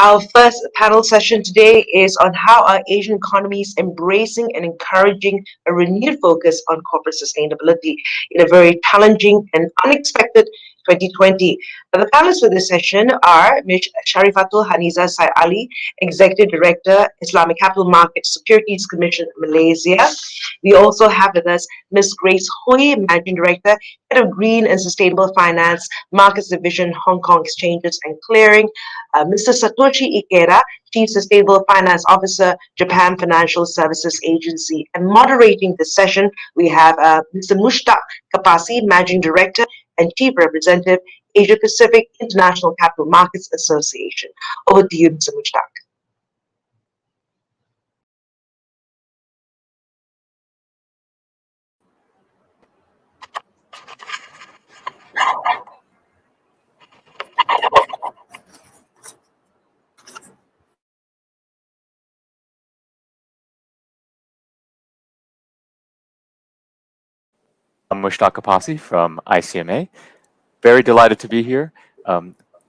Our first panel session today is on how are Asian economies embracing and encouraging a renewed focus on corporate sustainability in a very challenging and unexpected 2020. Now, the panelists for this session are Ms. Sharifatul Hanizah Said Ali, Executive Director, Islamic Capital Markets Securities Commission, Malaysia. We also have with us Ms. Grace Hui, Managing Director, Head of Green and Sustainable Finance, Markets Division, Hong Kong Exchanges and Clearing. Mr. Satoshi Ikeda, Chief Sustainable Finance Officer, Japan Financial Services Agency. And moderating this session, we have Mr. Mushtaq Kapasi, Managing Director and Chief Representative, Asia Pacific International Capital Markets Association. Over to you, Mr. Mushtaq. I'm Mushtaq Kapasi from ICMA. Very delighted to be here.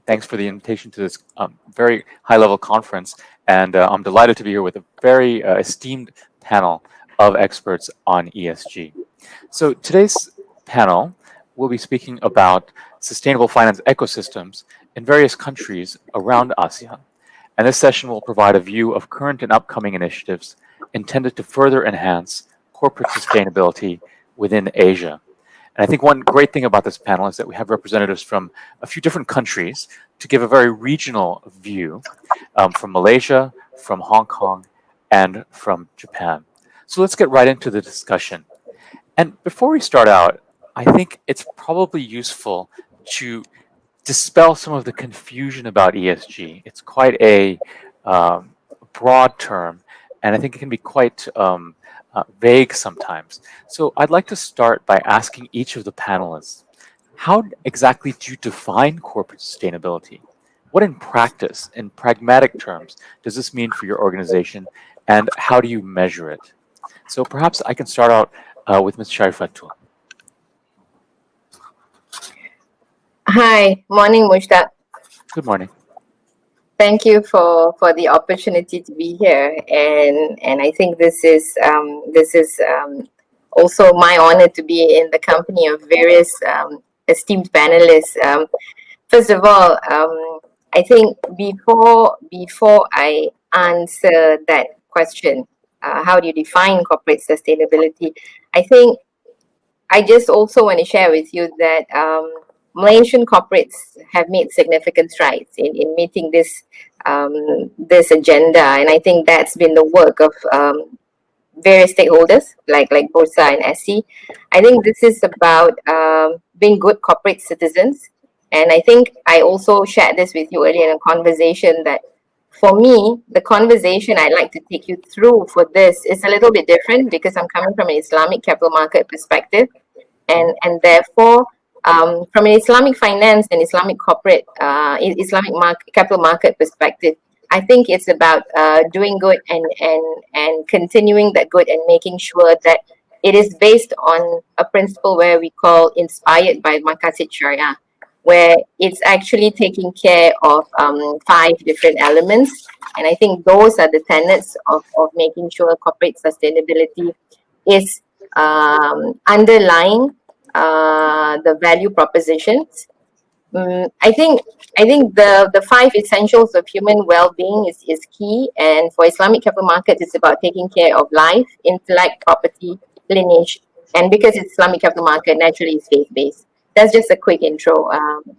Thanks for the invitation to this very high-level conference, and I'm delighted to be here with a very esteemed panel of experts on ESG. So today's panel will be speaking about sustainable finance ecosystems in various countries around ASEAN. And this session will provide a view of current and upcoming initiatives intended to further enhance corporate sustainability within Asia. And I think one great thing about this panel is that we have representatives from a few different countries to give a very regional view from Malaysia, from Hong Kong, and from Japan. So let's get right into the discussion. And before we start out, I think it's probably useful to dispel some of the confusion about ESG. It's quite a broad term, and I think it can be quite vague sometimes. So I'd like to start by asking each of the panelists, how exactly do you define corporate sustainability? What in practice, in pragmatic terms, does this mean for your organization, and how do you measure it? So perhaps I can start out with Ms. Sharifatul. Hi, morning Mushtaq. Good morning. Thank you for the opportunity to be here, and I think this is also my honor to be in the company of various esteemed panelists. First of all, I think before I answer that question, how do you define corporate sustainability? I think I just also want to share with you that Malaysian corporates have made significant strides in meeting this agenda, and I think that's been the work of various stakeholders like Bursa and SC. I think this is about being good corporate citizens, and I think I also shared this with you earlier in a conversation that for me, the conversation I'd like to take you through for this is a little bit different because I'm coming from an Islamic capital market perspective, and therefore from an Islamic finance and Islamic corporate, capital market perspective, I think it's about doing good and continuing that good and making sure that it is based on a principle where we call inspired by Maqasid Sharia, where it's actually taking care of 5 different elements. And I think those are the tenets of making sure corporate sustainability is underlying the value propositions. I think the 5 essentials of human well-being is key, and for Islamic capital markets, it's about taking care of life, intellect, property, lineage, and because it's Islamic capital market, naturally it's faith-based. That's just a quick intro,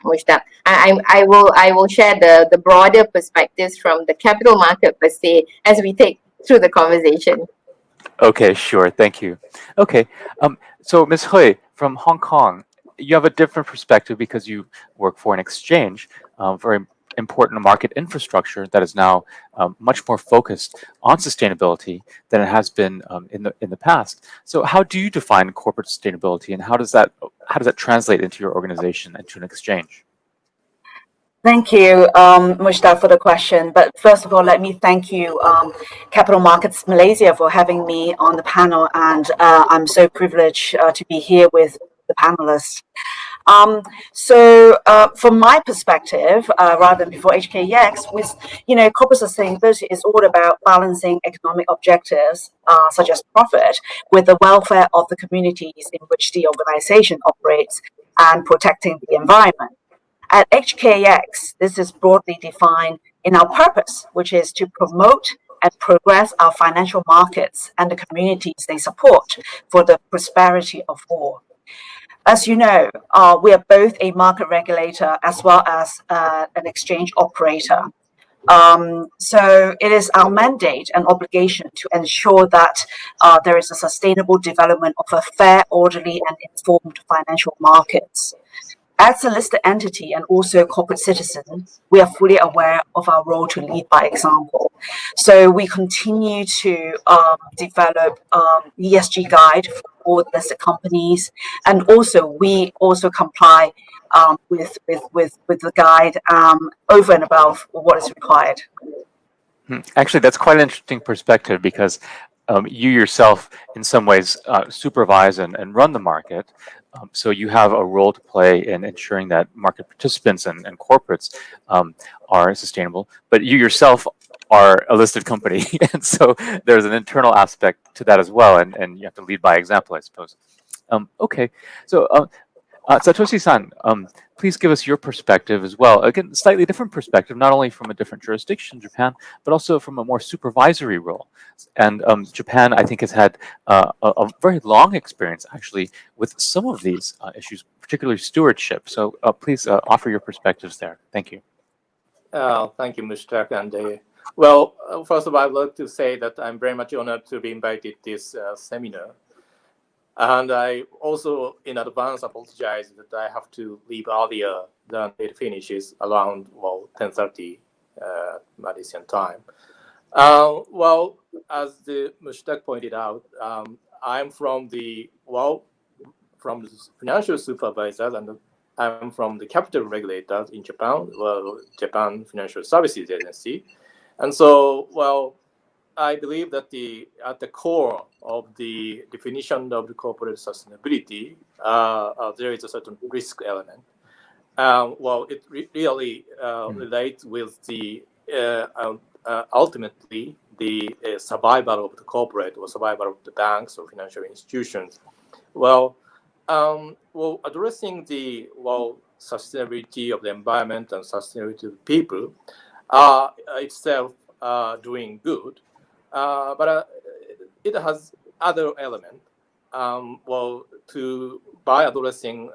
Mushtaq. I will share the broader perspectives from the capital market per se as we take through the conversation. Okay, sure. Thank you. Okay, so Ms. Hui from Hong Kong, you have a different perspective because you work for an exchange, very important market infrastructure that is now much more focused on sustainability than it has been in the past. So, how do you define corporate sustainability, and how does that translate into your organization and to an exchange? Thank you, Mushtaq, for the question. But first of all, let me thank you, Capital Markets Malaysia, for having me on the panel. And I'm so privileged to be here with the panelists. From my perspective, rather than before HKEX, with corporate sustainability is all about balancing economic objectives, such as profit, with the welfare of the communities in which the organization operates and protecting the environment. At HKEX, this is broadly defined in our purpose, which is to promote and progress our financial markets and the communities they support for the prosperity of all. As you know, we are both a market regulator as well as an exchange operator. So it is our mandate and obligation to ensure that there is a sustainable development of a fair, orderly, and informed financial markets. As a listed entity and also a corporate citizen, we are fully aware of our role to lead by example. So we continue to develop ESG guide for all listed companies, and also we also comply with the guide over and above what is required. Actually, that's quite an interesting perspective because you yourself, in some ways, supervise and run the market. So you have a role to play in ensuring that market participants and corporates are sustainable. But you yourself are a listed company, and so there's an internal aspect to that as well, and you have to lead by example, I suppose. Okay, so Satoshi-san, please give us your perspective as well. Again, slightly different perspective, not only from a different jurisdiction, Japan, but also from a more supervisory role. And Japan, I think, has had a very long experience, actually, with some of these issues, particularly stewardship. So please offer your perspectives there. Thank you. Thank you, Mushtaq. And well, first of all, I'd like to say that I'm very much honored to be invited to this seminar. And I also, in advance, apologize that I have to leave earlier than it finishes, around 10:30 Malaysian time. Well, as the Mushtaq pointed out, I'm from the financial supervisors, and I'm from the capital regulators in Japan, Japan Financial Services Agency. And so, I believe that at the core of the definition of the corporate sustainability, there is a certain risk element. It really relates with the ultimately the survival of the corporate or survival of the banks or financial institutions. Addressing the sustainability of the environment and sustainability of people itself doing good. But it has other elements. By addressing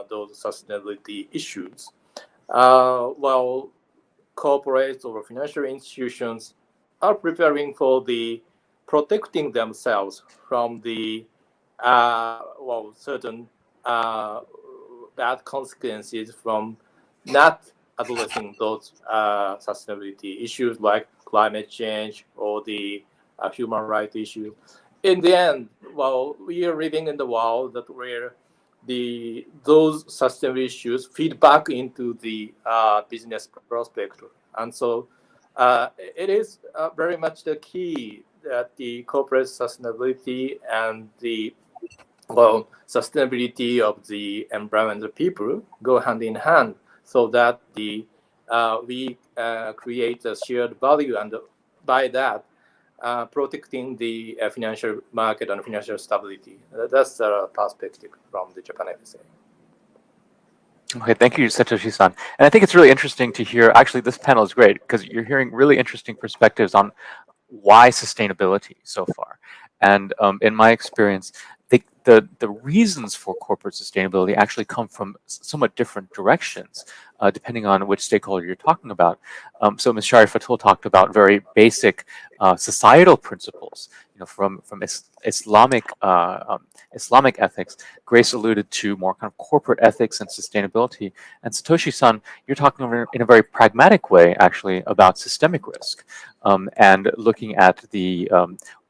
those sustainability issues, corporates or financial institutions are preparing for the protecting themselves from the certain bad consequences from not addressing those sustainability issues like climate change or the human rights issue. In the end, we are living in the world that where those sustainability issues feed back into the business prospect, and so it is very much the key that the corporate sustainability and the sustainability of the environment of people go hand in hand, so that we create a shared value, and by that protecting the financial market and financial stability. That's the perspective from the Japan FSA. Okay, thank you, Satoshi-san. And I think it's really interesting to hear, actually, this panel is great because you're hearing really interesting perspectives on why sustainability so far. And in my experience, the reasons for corporate sustainability actually come from somewhat different directions, depending on which stakeholder you're talking about. So Ms. Sharifatul talked about very basic societal principles, from Islamic ethics. Grace alluded to more kind of corporate ethics and sustainability. And Satoshi-san, you're talking in a very pragmatic way, actually, about systemic risk and looking at the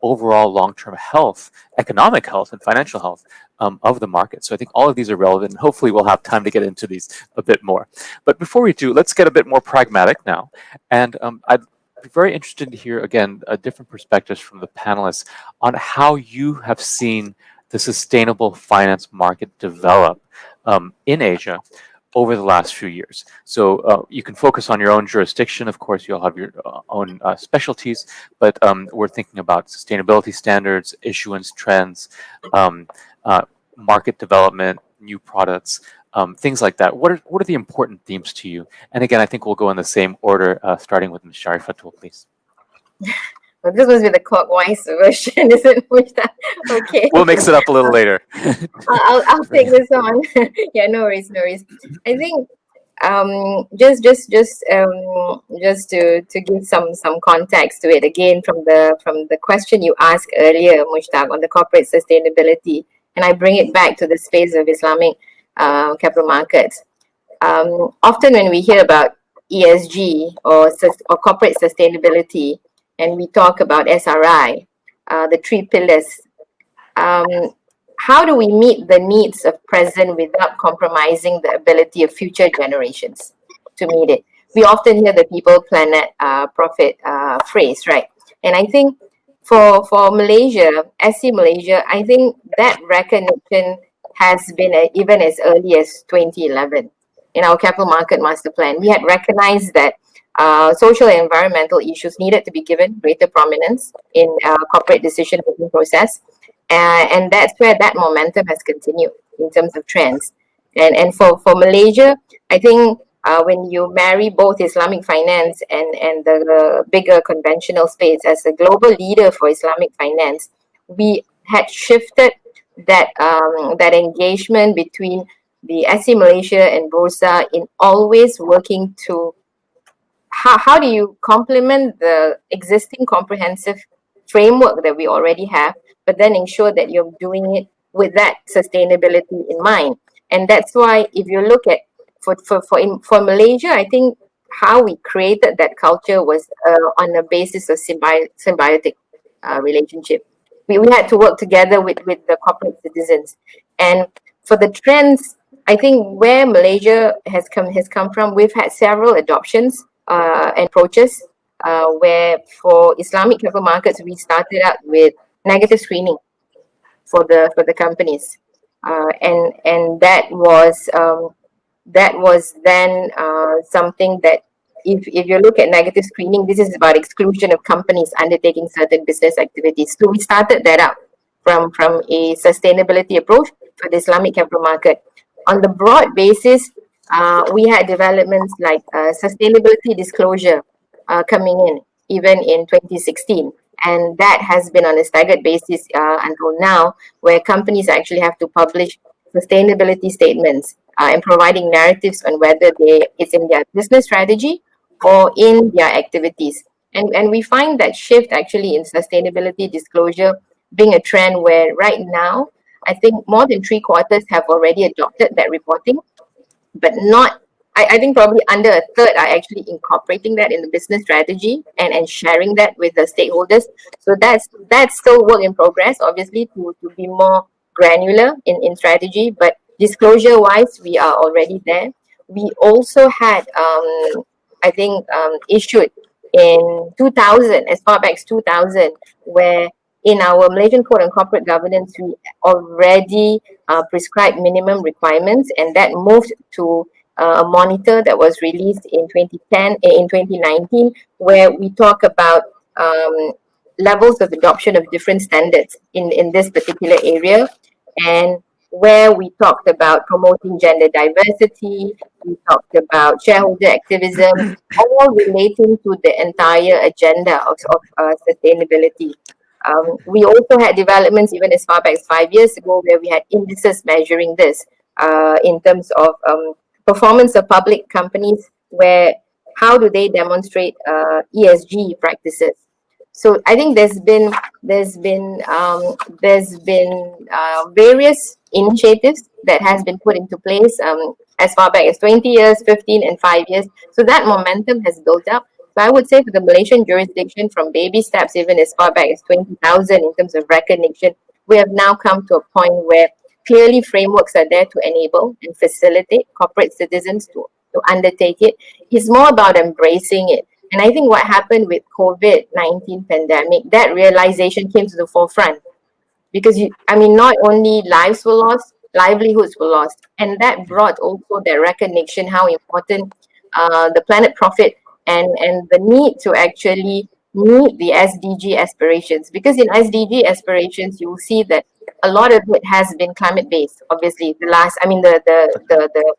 overall long-term health, economic health, and financial health of the market. So I think all of these are relevant, and hopefully we'll have time to get into these a bit more. But before we do, let's get a bit more pragmatic now. And I'd be very interested to hear, again, different perspectives from the panelists on how you have seen the sustainable finance market develop in Asia over the last few years. So you can focus on your own jurisdiction. Of course, you'll have your own specialties, but we're thinking about sustainability standards, issuance trends, market development, new products, things like that. What are the important themes to you? And again, I think we'll go in the same order, starting with Ms. Sharifatul, please. Well, this must be the clockwise version, isn't it? Okay. We'll mix it up a little later. I'll take this on. Yeah, no worries, no worries. I think just to give some context to it again from the question you asked earlier, Mushtaq, on the corporate sustainability, and I bring it back to the space of Islamic capital markets. Often when we hear about ESG or corporate sustainability, and we talk about SRI, the three pillars. How do we meet the needs of present without compromising the ability of future generations to meet it? We often hear the people, planet, profit phrase, right? And I think for Malaysia, SC Malaysia, I think that recognition has been even as early as 2011 in our capital market master plan. We had recognized that social and environmental issues needed to be given greater prominence in corporate decision-making process. And that's where that momentum has continued in terms of trends. And for Malaysia, I think when you marry both Islamic finance and the bigger conventional space as a global leader for Islamic finance, we had shifted that engagement between the SC Malaysia and Bursa in always working to how do you complement the existing comprehensive framework that we already have, but then ensure that you're doing it with that sustainability in mind. And that's why if you look at for Malaysia, I think how we created that culture was on the basis of symbiotic relationship. We had to work together with the corporate citizens. And for the trends, I think where Malaysia has come from, we've had several adoptions and approaches where for Islamic capital markets, we started out with negative screening for the companies, and that was then something that if you look at negative screening, this is about exclusion of companies undertaking certain business activities. So we started that out from a sustainability approach for the Islamic capital market. On the broad basis, we had developments like sustainability disclosure coming in even in 2016. And that has been on a staggered basis until now, where companies actually have to publish sustainability statements and providing narratives on whether it's in their business strategy or in their activities. And we find that shift actually in sustainability disclosure being a trend where right now, I think more than 3/4 have already adopted that reporting, but not, I think probably under a third are actually incorporating that in the business strategy and sharing that with the stakeholders. So that's still work in progress, obviously, to be more granular in strategy, but disclosure wise, we are already there. We also had, I think, issued in 2000, as far back as 2000, where in our Malaysian Code on Corporate Governance, we already prescribed minimum requirements, and that moved to a monitor that was released in 2019, where we talk about levels of adoption of different standards in this particular area, and where we talked about promoting gender diversity, we talked about shareholder activism, all relating to the entire agenda of sustainability. We also had developments even as far back as 5 years ago where we had indices measuring this in terms of performance of public companies, where how do they demonstrate ESG practices. So I think there's been various initiatives that has been put into place as far back as 20 years, 15 and 5 years. So that momentum has built up. So I would say for the Malaysian jurisdiction, from baby steps even as far back as 20,000 in terms of recognition, we have now come to a point where clearly frameworks are there to enable and facilitate corporate citizens to undertake it. It's more about embracing it. And I think what happened with COVID-19 pandemic, that realization came to the forefront. Because not only lives were lost, livelihoods were lost. And that brought also the recognition how important the planet profit and the need to actually meet the SDG aspirations. Because in SDG aspirations, you will see that a lot of it has been climate based. Obviously, the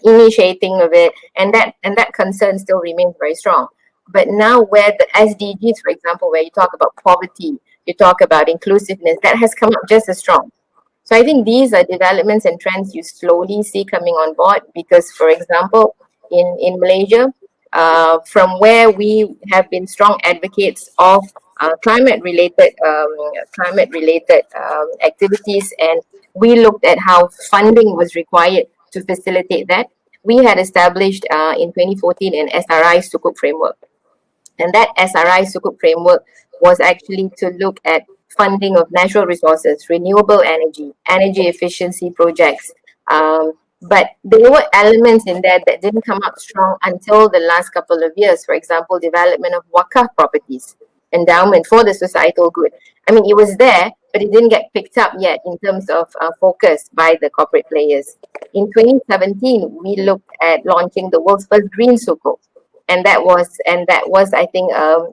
initiating of it, and that concern still remains very strong. But now, where the SDGs, for example, where you talk about poverty, you talk about inclusiveness, that has come up just as strong. So I think these are developments and trends you slowly see coming on board because, for example, in Malaysia, from where we have been strong advocates of climate-related activities, and we looked at how funding was required to facilitate that. We had established in 2014 an SRI Sukuk framework. And that SRI Sukuk framework was actually to look at funding of natural resources, renewable energy, energy efficiency projects. But there were elements in there that didn't come up strong until the last couple of years. For example, development of wakaf properties, endowment for the societal good. I mean, it was there, but it didn't get picked up yet in terms of focus by the corporate players. In 2017, we looked at launching the world's first green sukuk. And that was, I think, a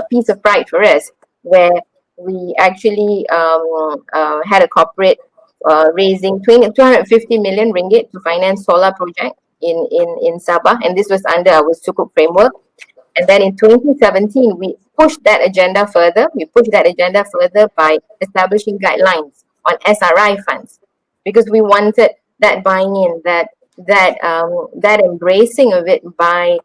piece of pride for us, where we actually had a corporate raising 250 million ringgit to finance solar project in Sabah, and this was under our Sukuk framework. And then in 2017, we pushed that agenda further. We pushed that agenda further by establishing guidelines on SRI funds, because we wanted that buy-in, that embracing of it by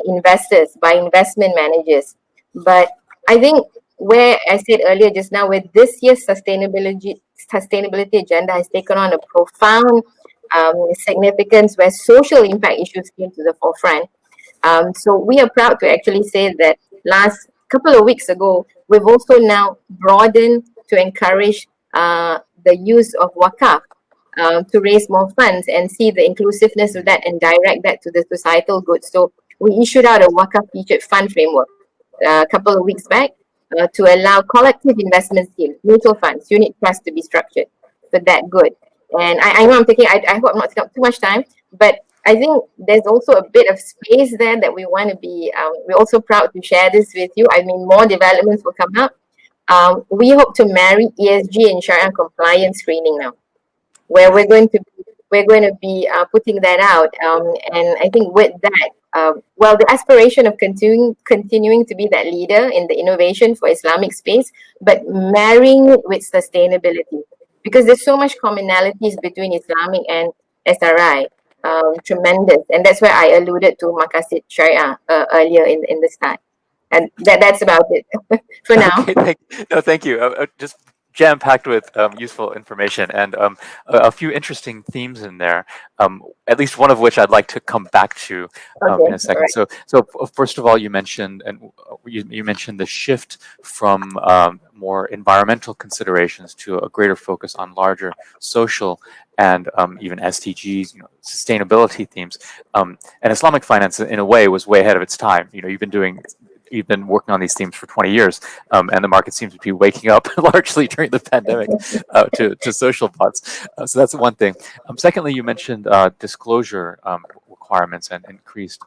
investors, by investment managers. But I think where I said earlier just now, where this year's sustainability agenda has taken on a profound significance, where social impact issues came to the forefront. So we are proud to actually say that last couple of weeks ago, we've also now broadened to encourage the use of wakaf to raise more funds and see the inclusiveness of that and direct that to the societal good. So we issued out a wakaf featured fund framework a couple of weeks back to allow collective investment schemes, mutual funds, unit trusts to be structured for that good. And I know I hope I'm not taking up too much time, but I think there's also a bit of space there that we want to be, we're also proud to share this with you. I mean, more developments will come up. We hope to marry ESG and Sharia compliance screening now, where we're going to be putting that out, and I think with that, well, the aspiration of continuing to be that leader in the innovation for Islamic space, but marrying it with sustainability, because there's so much commonalities between Islamic and SRI, tremendous, and that's where I alluded to Maqasid Sharia earlier in the start, and that's about it for now. Okay, thank you. Just jam-packed with useful information and a few interesting themes in there, at least one of which I'd like to come back to in a second. Right. So first of all, you mentioned the shift from more environmental considerations to a greater focus on larger social and even SDGs, sustainability themes. And Islamic finance, in a way, was way ahead of its time. You've been working on these themes for 20 years, and the market seems to be waking up largely during the pandemic to social bots. So that's one thing. Secondly, you mentioned disclosure requirements and increased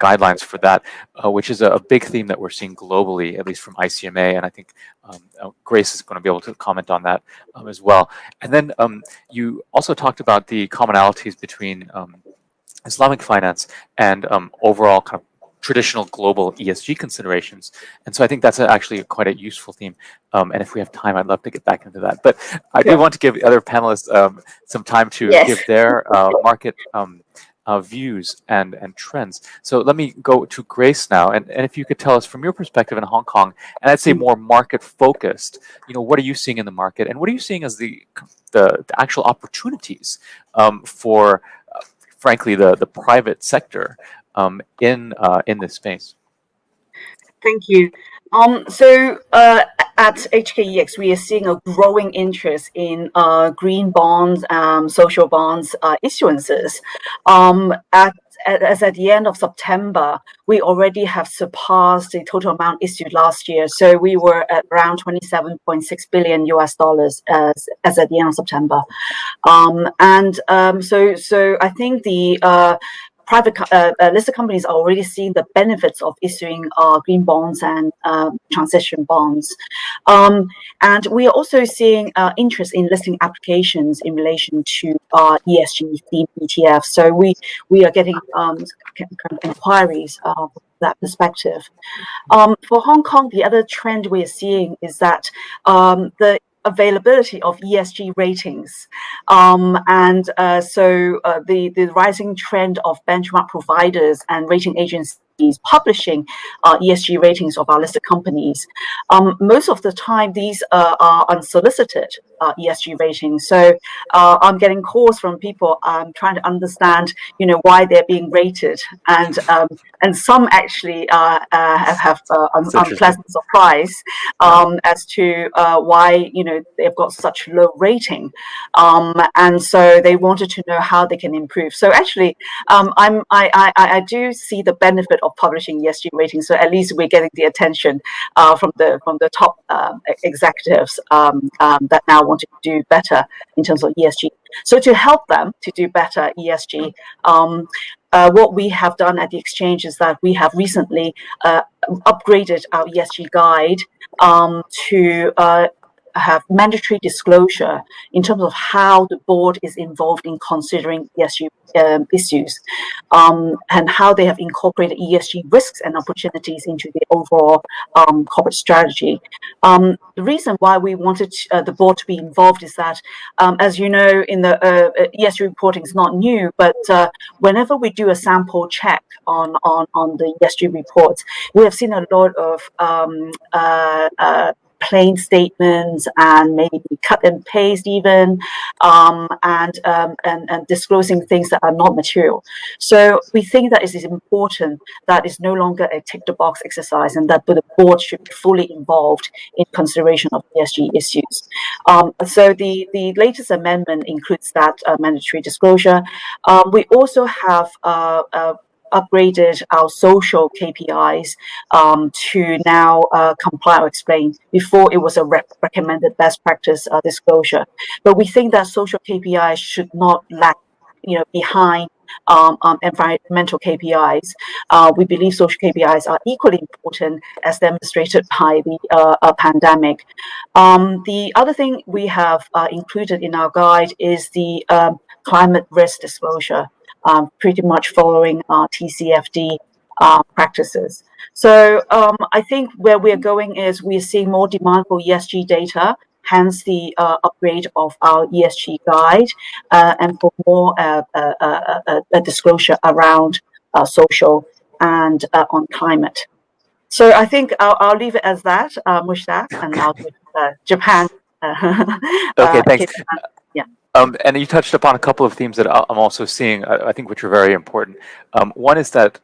guidelines for that, which is a big theme that we're seeing globally, at least from ICMA, and I think Grace is going to be able to comment on that as well. And then you also talked about the commonalities between Islamic finance and overall kind of traditional global ESG considerations. And so I think that's actually quite a useful theme. And if we have time, I'd love to get back into that. But I do want to give the other panelists some time to give their market views and trends. So let me go to Grace now. And if you could tell us from your perspective in Hong Kong, and I'd say more market focused, what are you seeing in the market? And what are you seeing as the actual opportunities for, frankly, the private sector in this space? Thank you. At HKEX, we are seeing a growing interest in green bonds, social bonds issuances. As at the end of September, we already have surpassed the total amount issued last year. So we were at around $27.6 billion as at the end of September. So I think the private listed companies are already seeing the benefits of issuing green bonds and transition bonds. And we are also seeing interest in listing applications in relation to ESG themed ETFs. So we are getting kind of inquiries from that perspective. For Hong Kong, the other trend we are seeing is that the availability of ESG ratings, the rising trend of benchmark providers and rating agencies publishing ESG ratings of our listed companies. Most of the time, these are unsolicited ESG ratings. So I'm getting calls from people trying to understand, why they're being rated, and some actually have unpleasant surprise as to why they've got such low rating, and so they wanted to know how they can improve. So actually, I do see the benefit of publishing ESG ratings. So at least we're getting the attention from the top executives that now want to do better in terms of ESG. So to help them to do better ESG, what we have done at the exchange is that we have recently upgraded our ESG guide to have mandatory disclosure in terms of how the board is involved in considering ESG issues, and how they have incorporated ESG risks and opportunities into the overall corporate strategy. The reason why we wanted the board to be involved is that, as you know, in the ESG reporting is not new, but whenever we do a sample check on the ESG reports, we have seen a lot of plain statements and maybe cut and paste even, and disclosing things that are not material. So we think that it is important that it's no longer a tick the box exercise, and that the board should be fully involved in consideration of ESG issues. So the latest amendment includes that mandatory disclosure. We also have upgraded our social KPIs to now comply or explain. Before, it was a recommended best practice disclosure, but we think that social KPIs should not lag behind environmental KPIs. We believe social KPIs are equally important, as demonstrated by the pandemic. The other thing we have included in our guide is the climate risk disclosure, pretty much following TCFD practices. So I think where we're going is we're seeing more demand for ESG data, hence the upgrade of our ESG guide, and for more disclosure around social and on climate. So I think I'll leave it as that, Mushtaq, and I'll give Japan. Okay, thanks. Yeah. And you touched upon a couple of themes that I'm also seeing, I think, which are very important. One is that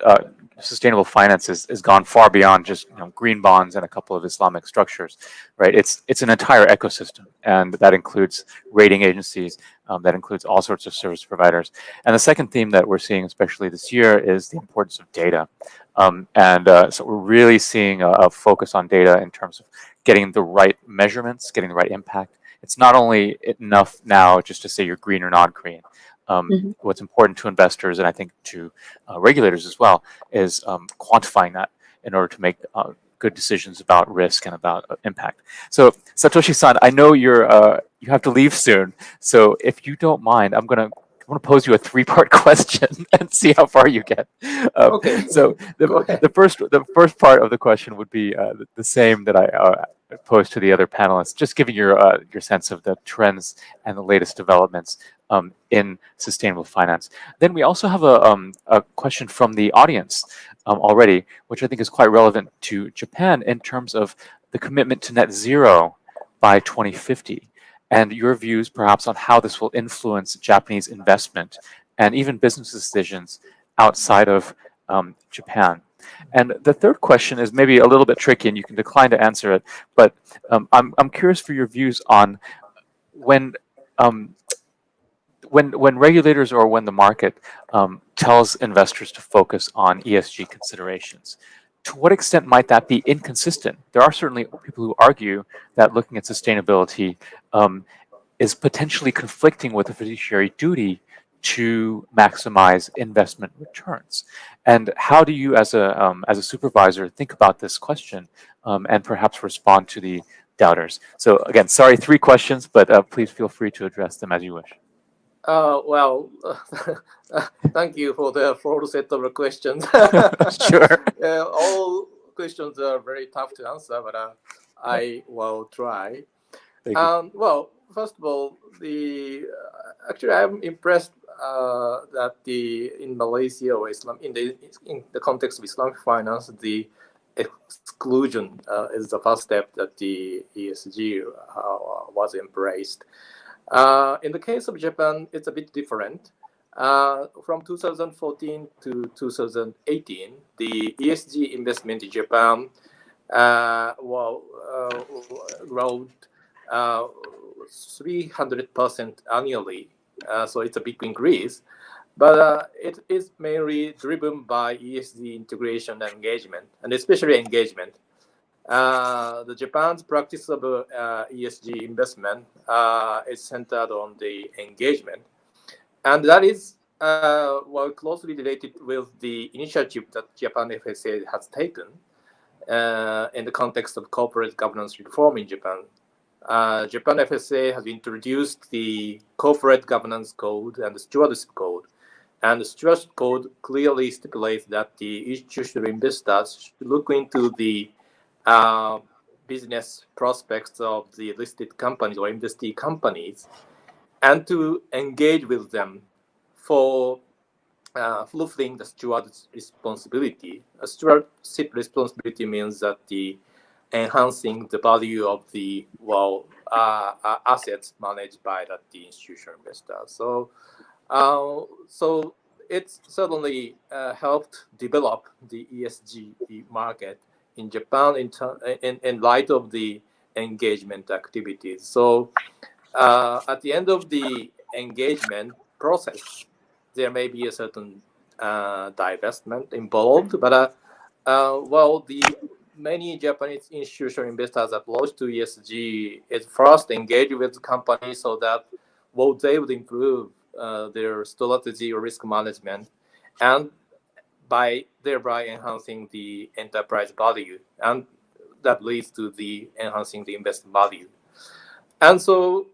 sustainable finance has gone far beyond just green bonds and a couple of Islamic structures, right? It's an entire ecosystem, and that includes rating agencies, that includes all sorts of service providers. And the second theme that we're seeing, especially this year, is the importance of data. So we're really seeing a focus on data in terms of getting the right measurements, getting the right impact. It's not only enough now just to say you're green or not green. What's important to investors, and I think to regulators as well, is quantifying that in order to make good decisions about risk and about impact. So Satoshi-san, I know you have to leave soon. So if you don't mind, I want to pose you a three-part question and see how far you get. Okay. So the first part of the question would be the same that I posed to the other panelists, just giving your sense of the trends and the latest developments in sustainable finance. Then we also have a question from the audience already, which I think is quite relevant to Japan in terms of the commitment to net zero by 2050, and your views perhaps on how this will influence Japanese investment and even business decisions outside of Japan. And the third question is maybe a little bit tricky, and you can decline to answer it. But I'm curious for your views on when um, when regulators or when the market tells investors to focus on ESG considerations. To what extent might that be inconsistent? There are certainly people who argue that looking at sustainability is potentially conflicting with the fiduciary duty to maximize investment returns. And how do you, as a supervisor, think about this question and perhaps respond to the doubters? So again, sorry, 3 questions, but please feel free to address them as you wish. Well, thank you for the full set of questions. Sure. All questions are very tough to answer, but I will try. Thank you. Well, first of all, actually I'm impressed that in Malaysia or Islam in the context of Islamic finance, the exclusion is the first step that the ESG was embraced. In the case of Japan, it's a bit different. From 2014 to 2018, the ESG investment in Japan growth 300% annually. So it's a big increase. But it is mainly driven by ESG integration and engagement, and especially engagement. The Japan's practice of ESG investment is centered on the engagement, and that is closely related with the initiative that Japan FSA has taken in the context of corporate governance reform in Japan. Japan FSA has introduced the Corporate Governance Code and the Stewardship Code. And the Stewardship Code clearly stipulates that the institutional investors should look into the business prospects of the listed companies or investee companies and to engage with them for fulfilling the stewardship responsibility. A stewardship responsibility means that the enhancing the value of the assets managed by the institutional investor. So it's certainly helped develop the ESG market in Japan in light of the engagement activities. So at the end of the engagement process, there may be a certain divestment involved, but the many Japanese institutional investors approach to ESG is first engage with the company so that they would improve their strategy or risk management, and thereby enhancing the enterprise value, and that leads to the enhancing the investment value. And so,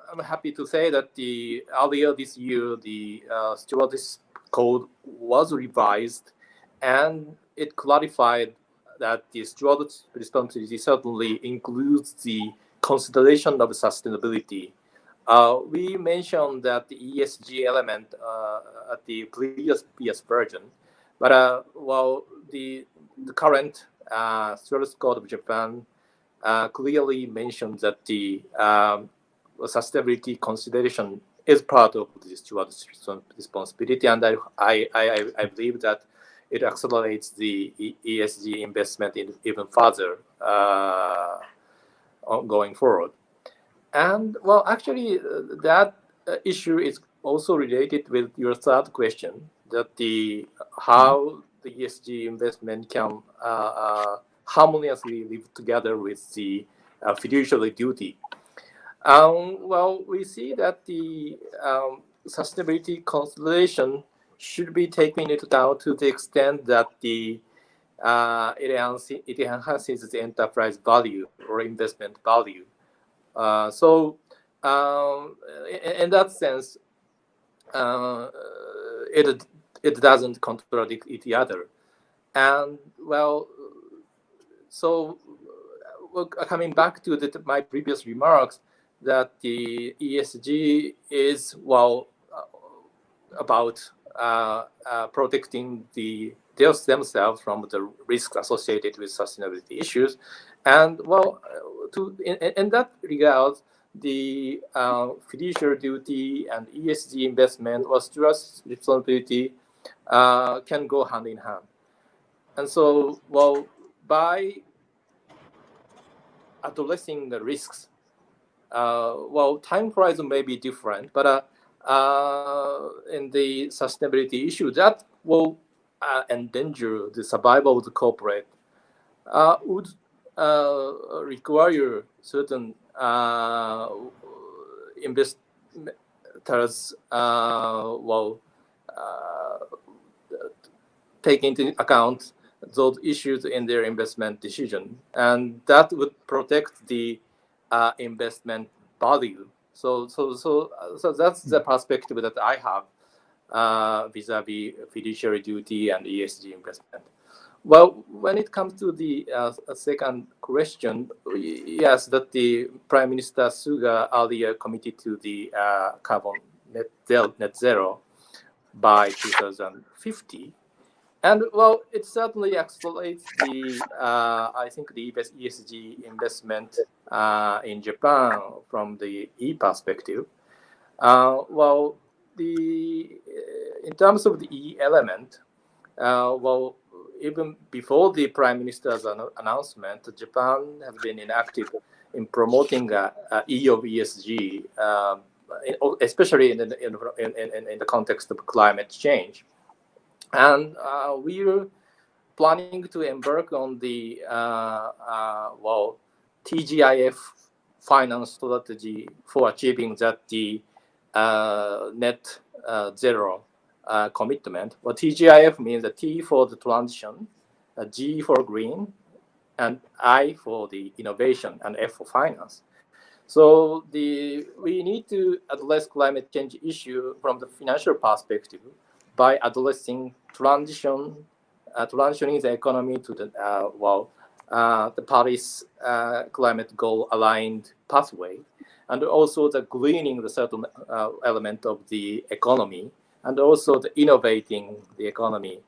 I'm happy to say that earlier this year, the Stewardship Code was revised, and it clarified that the stewardship responsibility certainly includes the consideration of sustainability. We mentioned that the ESG element at the previous version, but the current Stewardship Code of Japan clearly mentions that the sustainability consideration is part of the stewardship responsibility, and I believe that it accelerates the ESG investment even further going forward. And actually, that issue is also related with your third question, that how the ESG investment can harmoniously live together with the fiduciary duty. We see that the sustainability consideration should be taken into account to the extent that it enhances the enterprise value or investment value. So in that sense, it doesn't contradict each other. And coming back to my previous remarks, that the ESG is about protecting themselves from the risks associated with sustainability issues, and in that regard, the fiduciary duty and ESG investment or stewardship responsibility can go hand in hand. And so, well, by addressing the risks, well, time horizon may be different, but in the sustainability issue, that will endanger the survival of the corporate, would require certain investors, well, take into account those issues in their investment decision, and that would protect the investment value. So that's the perspective that I have vis-a-vis fiduciary duty and ESG investment. Well, when it comes to the second question, yes, that the Prime Minister Suga earlier committed to the carbon net zero by 2050. And well, it certainly accelerates the, I think, the ESG investment in Japan from the E perspective. Well, in terms of the E element, well, even before the Prime Minister's announcement, Japan has been inactive in promoting E of ESG, especially in the context of climate change. And we're planning to embark on the well, TGIF finance strategy for achieving that the net zero commitment. Well, TGIF means the T for the transition, G for green, and I for the innovation, and F for finance. So we need to address climate change issue from the financial perspective by addressing transitioning the economy to the Paris climate goal aligned pathway, and also the greening the certain element of the economy, and also the innovating the economy,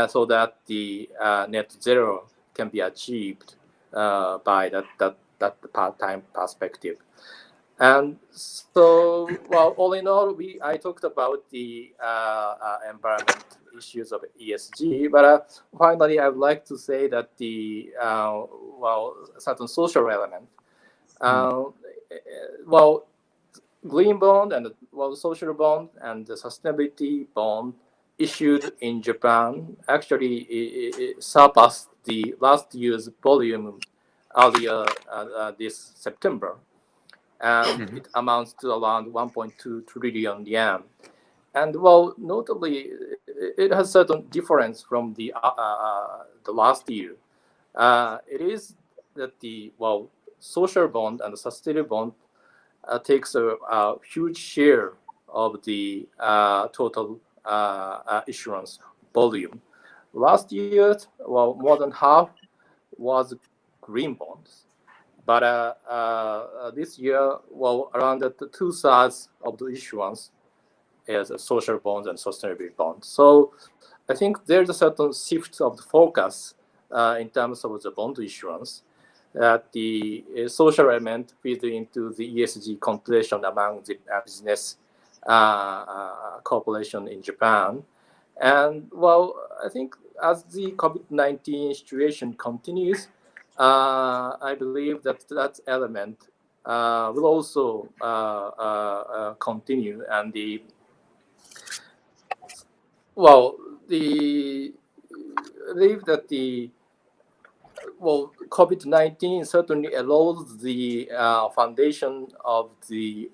so that the net zero can be achieved by that part-time perspective. And so, well, all in all, I talked about the environment issues of ESG, but finally, I would like to say that the certain social element, well, green bond and social bond and the sustainability bond issued in Japan actually surpassed the last year's volume earlier this September. And it amounts to around 1.2 trillion yen. And well, notably, it has certain difference from the last year. It is that the social bond and the sustainable bond takes a huge share of the total issuance volume. Last year, more than half was green bonds. But this year, around 2/3 of the issuance is social bonds and sustainability bonds. So I think there's a certain shift of the focus in terms of the bond issuance, that the social element feeds into the ESG consideration among the business corporation in Japan. And I think as the COVID-19 situation continues, I believe that element will also continue, and I believe that COVID-19 certainly erodes the foundation of the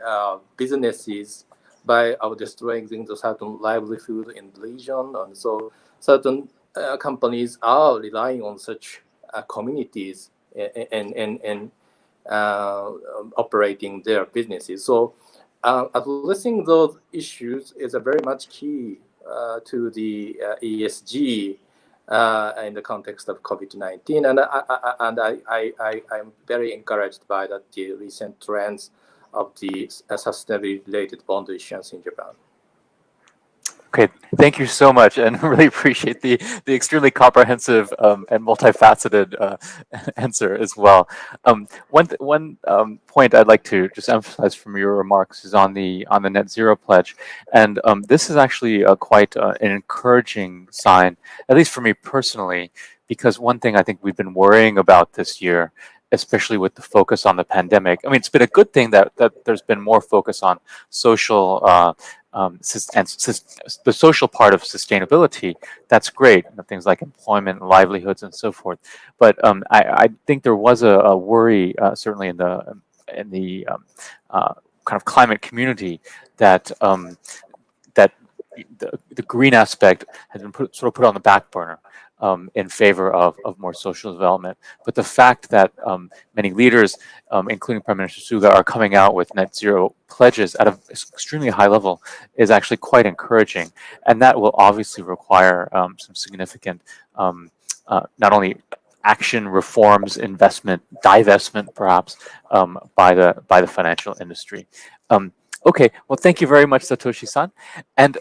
businesses by destroying the certain livelihood in the region, and so certain companies are relying on such communities in operating their businesses. So addressing those issues is a very much key to the ESG in the context of COVID-19, and I'm very encouraged by the recent trends of the sustainability-related bond issuance in Japan. Okay, thank you so much, and really appreciate the extremely comprehensive and multifaceted answer as well. One point I'd like to just emphasize from your remarks is on the net zero pledge, and this is actually quite an encouraging sign, at least for me personally, because one thing I think we've been worrying about this year, especially with the focus on the pandemic. I mean, it's been a good thing that there's been more focus on social. The social part of sustainability, that's great, things like employment, livelihoods, and so forth. But I think there was a worry, certainly in the kind of climate community, that that the green aspect has been sort of put on the back burner in favor of more social development. But the fact that many leaders, including Prime Minister Suga, are coming out with net zero pledges at an extremely high level is actually quite encouraging. And that will obviously require some significant, not only action, reforms, investment, divestment, perhaps, by the financial industry. Okay, well, thank you very much, Satoshi-san. And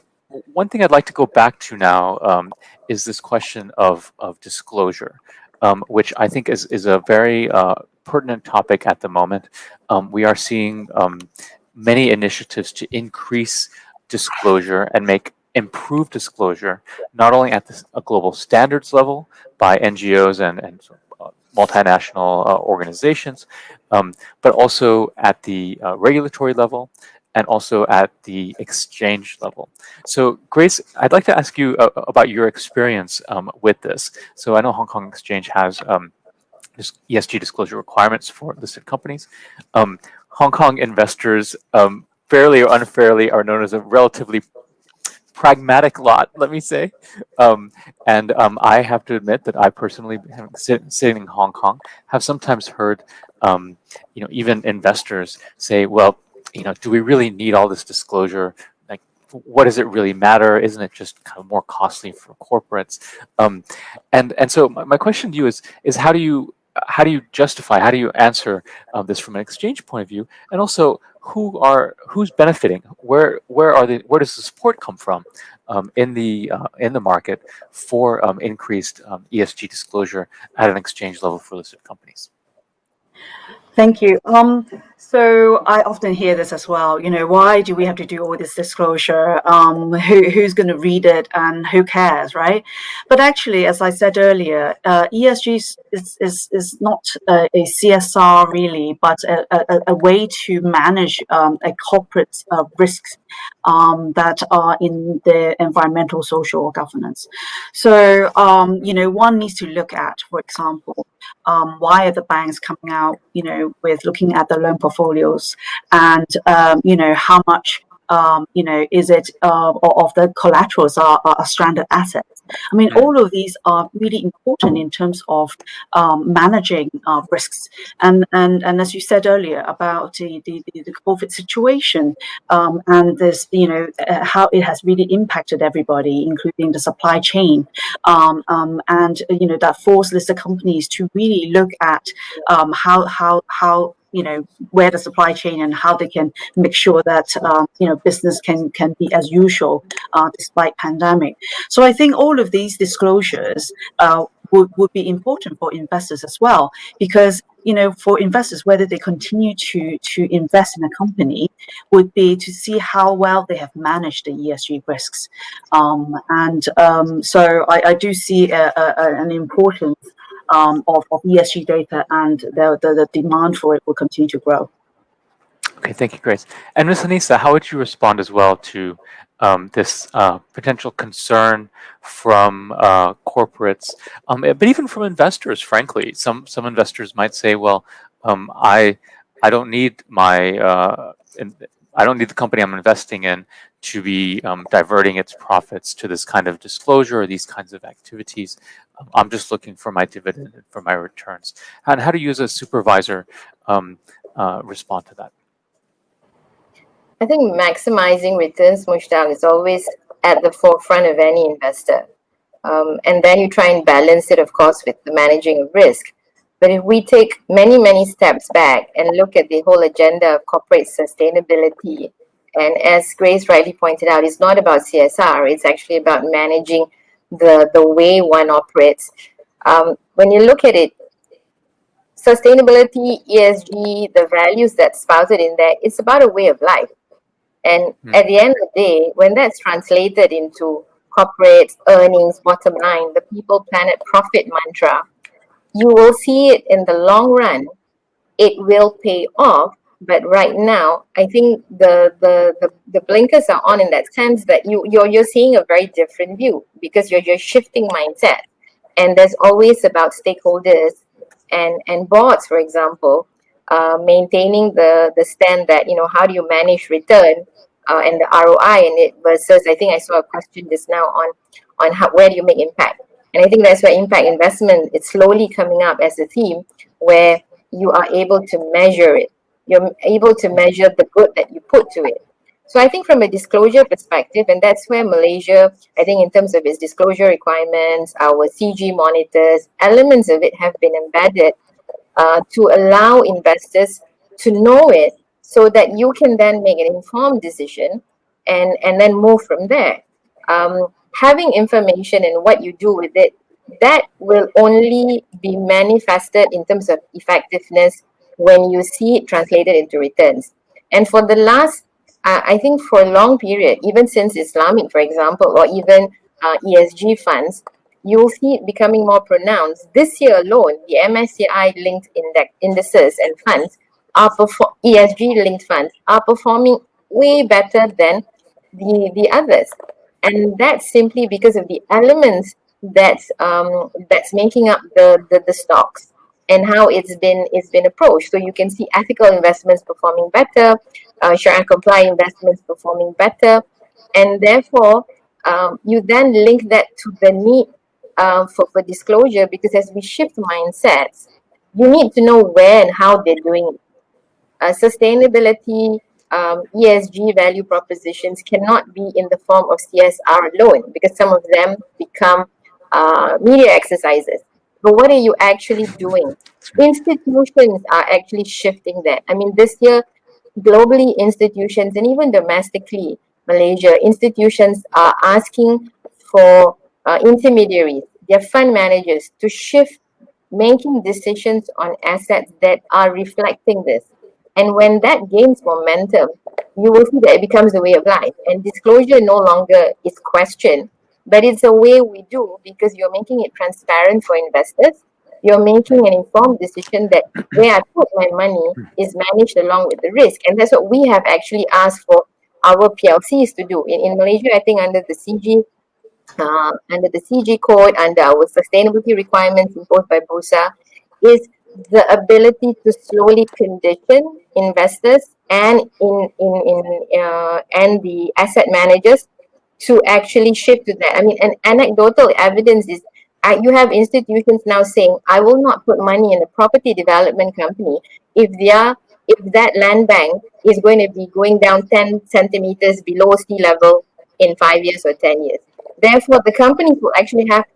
one thing I'd like to go back to now is this question of disclosure, which I think is a very pertinent topic at the moment. We are seeing many initiatives to increase disclosure and make improved disclosure, not only at a global standards level by NGOs and multinational organizations, but also at the regulatory level, and also at the exchange level. So, Grace, I'd like to ask you about your experience with this. So, I know Hong Kong Exchange has ESG disclosure requirements for listed companies. Hong Kong investors, fairly or unfairly, are known as a relatively pragmatic lot, let me say. And I have to admit that I personally, sitting in Hong Kong, have sometimes heard, even investors say, well, do we really need all this disclosure? Like, what does it really matter? Isn't it just kind of more costly for corporates? And so my question to you is how do you justify, how do you answer this from an exchange point of view, and also who's benefiting? Where does the support come from in the market for increased ESG disclosure at an exchange level for listed companies? Thank you. So I often hear this as well. Why do we have to do all this disclosure? Who's going to read it, and who cares, right? But actually, as I said earlier, ESG is not a CSR really, but a way to manage a corporate risks that are in the environmental, social, or governance. So one needs to look at, for example, why are the banks coming out, with looking at the loan portfolios, and how much is it of the collaterals are stranded assets. I mean, all of these are really important in terms of managing risks. And as you said earlier about the COVID situation, and this, how it has really impacted everybody, including the supply chain, and that forced listed companies to really look at how where the supply chain and how they can make sure that business can be as usual despite pandemic. So I think all of these disclosures would be important for investors as well, because for investors, whether they continue to invest in a company would be to see how well they have managed the ESG risks, so I do see an importance of ESG data, and the demand for it will continue to grow. Okay, thank you, Grace. And Ms. Hanizah, how would you respond as well to this potential concern from corporates, but even from investors? Frankly, some investors might say, "Well, I don't need I don't need the company I'm investing in to be diverting its profits to this kind of disclosure or these kinds of activities. I'm just looking for my dividend and for my returns." And how do you, as a supervisor, respond to that? I think maximizing returns, Mushtaq, is always at the forefront of any investor. And then you try and balance it, of course, with the managing of risk. But if we take many, many steps back and look at the whole agenda of corporate sustainability, And as Grace rightly pointed out, it's not about CSR, it's actually about managing the way one operates. When you look at it, sustainability, ESG, the values that's spouted in there, it's about a way of life. And at the end of the day, when that's translated into corporate earnings, bottom line, the people, planet, profit mantra, you will see it in the long run. It will pay off. But right now, I think the blinkers are on in that sense that you're seeing a very different view because you're shifting mindset. And there's always about stakeholders and boards, for example, maintaining the stand that, how do you manage return and the ROI in it versus, I think I saw a question just now on where do you make impact. And I think that's where impact investment is slowly coming up as a theme where you are able to measure it. You're able to measure the good that you put to it. So I think from a disclosure perspective, and that's where Malaysia, I think in terms of its disclosure requirements, our CG monitors, elements of it have been embedded to allow investors to know it so that you can then make an informed decision and then move from there. Having information and what you do with it, that will only be manifested in terms of effectiveness when you see it translated into returns. And for the last, I think for a long period, even since Islamic, for example, or even ESG funds, you'll see it becoming more pronounced. This year alone, the MSCI linked indices and funds ESG linked funds are performing way better than the others. And that's simply because of the elements that's making up the stocks and how it's been approached. So you can see ethical investments performing better, Sharia compliant investments performing better, and therefore you then link that to the need for disclosure, because as we shift mindsets, you need to know where and how they're doing it. Sustainability, ESG value propositions cannot be in the form of CSR alone because some of them become media exercises. But what are you actually doing? Institutions are actually shifting that. I mean, this year, globally, institutions and even domestically, Malaysia, institutions are asking for intermediaries, their fund managers, to shift making decisions on assets that are reflecting this. And when that gains momentum, you will see that it becomes a way of life. And disclosure no longer is questioned, but it's a way we do because you're making it transparent for investors. You're making an informed decision that where I put my money is managed along with the risk. And that's what we have actually asked for our PLCs to do. In Malaysia, I think under the CG code, under our sustainability requirements imposed by Bursa, is the ability to slowly condition investors and and the asset managers to actually shift to that. I mean, an anecdotal evidence is you have institutions now saying, I will not put money in a property development company if that land bank is going to be going down 10 centimeters below sea level in 5 years or 10 years. Therefore, the companies will actually have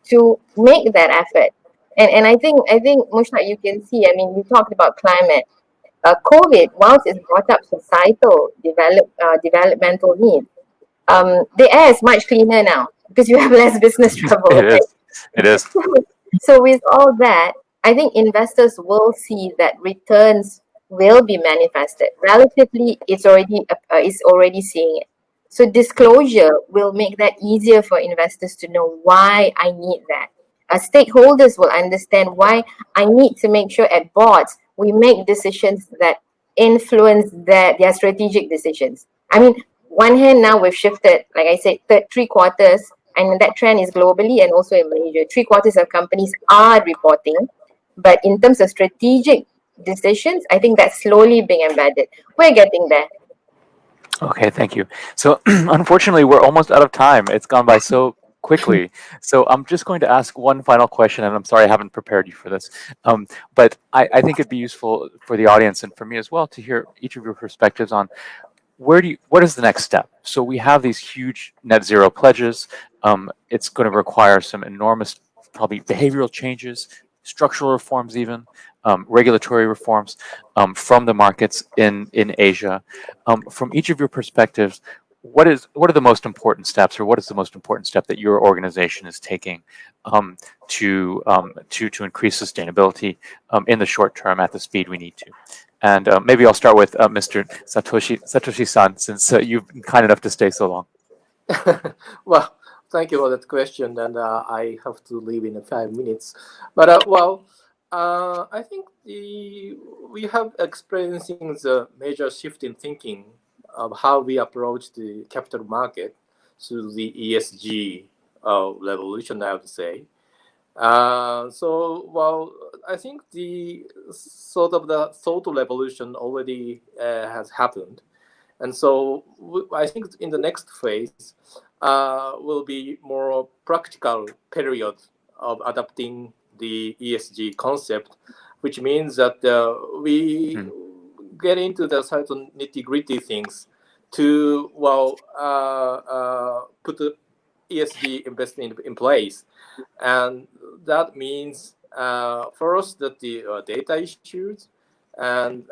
to make that effort. And I think Mushtaq, you can see, I mean, we talked about climate. COVID, whilst it's brought up societal developmental needs, the air is much cleaner now because you have less business travel. It Right? is. It is. So with all that, I think investors will see that returns will be manifested. Relatively, it's already seeing it. So disclosure will make that easier for investors to know why I need that. Stakeholders will understand why I need to make sure at boards we make decisions that influence their strategic decisions. I mean, one hand now we've shifted, like I said, three quarters, and that trend is globally and also in Malaysia. 3/4 of companies are reporting, but in terms of strategic decisions, I think that's slowly being embedded. We're getting there. Okay, thank you. So unfortunately, we're almost out of time. It's gone by so quickly. So I'm just going to ask one final question, and I'm sorry I haven't prepared you for this. But I think it'd be useful for the audience and for me as well to hear each of your perspectives on what is the next step? So we have these huge net zero pledges. It's going to require some enormous, probably behavioral changes, structural reforms even. regulatory reforms from the markets in Asia. From each of your perspectives, what are the most important steps, or what is the most important step that your organization is taking to increase sustainability in the short term at the speed we need to? And maybe I'll start with Mr. Satoshi-san, since you've been kind enough to stay so long. Well, thank you for that question, and I have to leave in 5 minutes. But I think we have experiencing the major shift in thinking of how we approach the capital market through the ESG revolution, I would say. I think the sort of the thought revolution already has happened. And so I think in the next phase will be more practical period of adapting the ESG concept, which means that we get into the certain nitty-gritty things to put the ESG investment in place. And that means first that the data issues and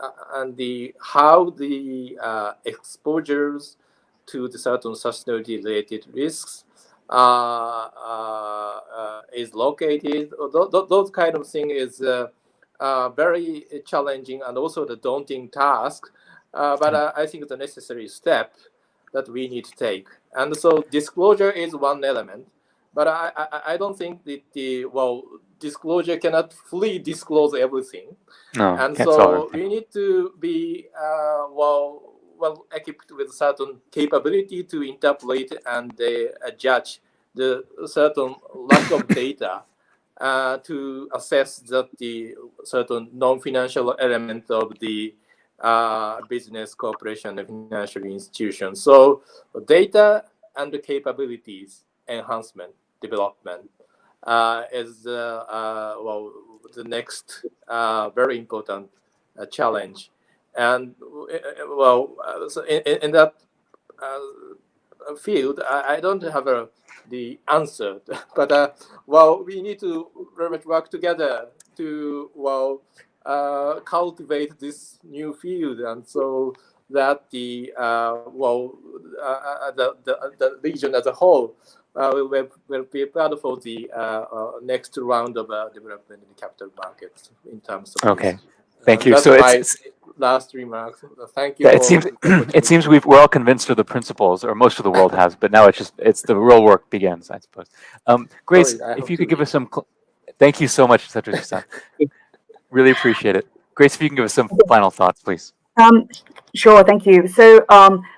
the how the exposures to the certain sustainability related risks is located. Those kind of thing is very challenging and also the daunting task, but I think the necessary step that we need to take. And so disclosure is one element, but I don't think that disclosure cannot fully disclose everything. No, And can't solve so everything. we need to be well equipped with certain capability to interpret and judge the certain lack of data to assess that the certain non-financial element of the business, corporation, and financial institution. So data and the capabilities enhancement, development is the next very important challenge. And so in that field, I don't have the answer, but we need to very much work together to cultivate this new field, and so that the region as a whole will be part for the next round of development in the capital markets in terms of Okay, this. thank you. That's So my last remarks. Thank you. yeah, it seems we're all convinced of the principles, or most of the world has, but now it's the real work begins, I suppose. Grace, Sorry, I if have you to could give leave. us some. Thank you so much, Satoshi-san. Really appreciate it. Grace, if you can give us some final thoughts, please. Sure, thank you. So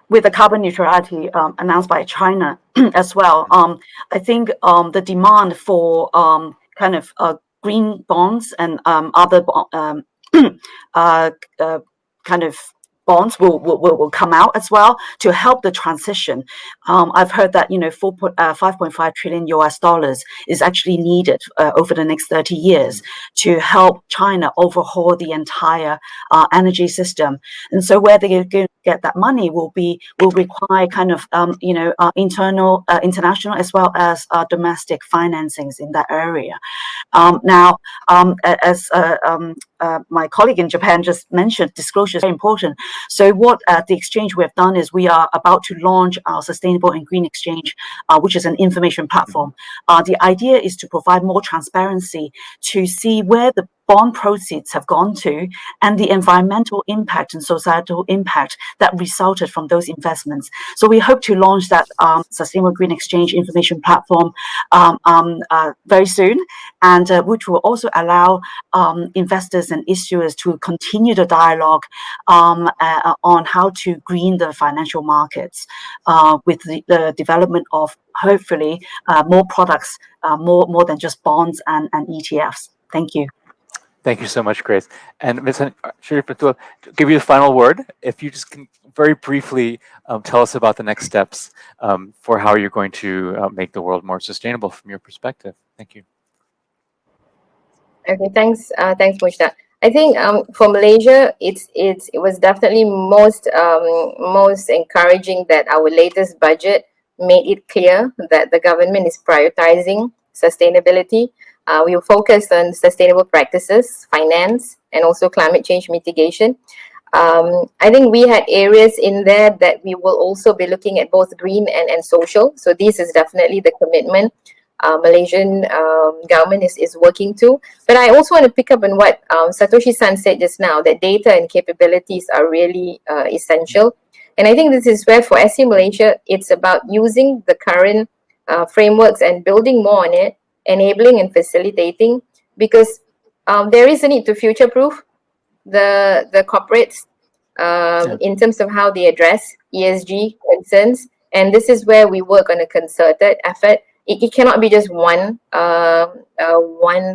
with the carbon neutrality announced by China as well, I think the demand for kind of green bonds and other kind of bonds will come out as well to help the transition. I've heard that 5.5 trillion US dollars is actually needed over the next 30 years to help China overhaul the entire energy system. And so where they're going to get that money will require kind of international as well as domestic financings in that area. Now, as my colleague in Japan just mentioned, disclosure is very important. So what the exchange we have done is we are about to launch our Sustainable and Green Exchange, which is an information platform. The idea is to provide more transparency to see where the bond proceeds have gone to and the environmental impact and societal impact that resulted from those investments. So we hope to launch that Sustainable Green Exchange information platform very soon, and which will also allow investors and issuers to continue the dialogue on how to green the financial markets with the development of hopefully more products, more than just bonds and ETFs. Thank you. Thank you so much, Grace. And Ms. Sharifatul, to give you the final word, if you just can very briefly tell us about the next steps for how you're going to make the world more sustainable from your perspective. Thank you. Okay, thanks, Mushtaq. I think for Malaysia, it was definitely most encouraging that our latest budget made it clear that the government is prioritizing sustainability. We will focus on sustainable practices, finance, and also climate change mitigation. I think we had areas in there that we will also be looking at both green and social. So this is definitely the commitment Malaysian government is working to. But I also want to pick up on what Satoshi-san said just now, that data and capabilities are really essential. And I think this is where for SC Malaysia, it's about using the current frameworks and building more on it, enabling and facilitating, because there is a need to future-proof the corporates in terms of how they address ESG concerns. And this is where we work on a concerted effort. It cannot be just one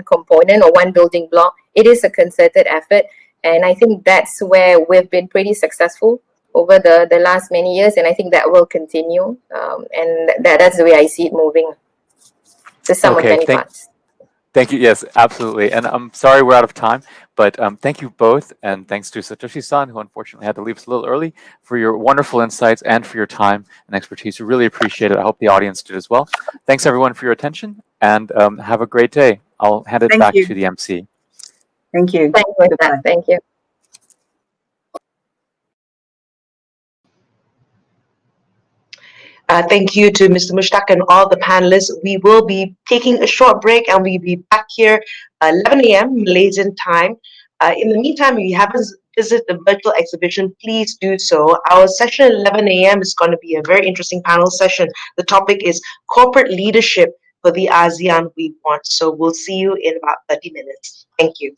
component or one building block. It is a concerted effort. And I think that's where we've been pretty successful over the last many years. And I think that will continue. And that's the way I see it moving. The sum of many parts. Thank you. Yes, absolutely. And I'm sorry we're out of time, but thank you both. And thanks to Satoshi-san, who unfortunately had to leave us a little early, for your wonderful insights and for your time and expertise. We really appreciate it. I hope the audience did as well. Thanks, everyone, for your attention, and have a great day. I'll hand it back to the MC. Thank you. Thank you. Thank you to Mr. Mushtaq and all the panelists. We will be taking a short break and we'll be back here 11 a.m. Malaysian time. In the meantime, if you haven't visited the virtual exhibition, please do so. Our session at 11 a.m. is going to be a very interesting panel session. The topic is corporate leadership for the ASEAN we want. So we'll see you in about 30 minutes. Thank you.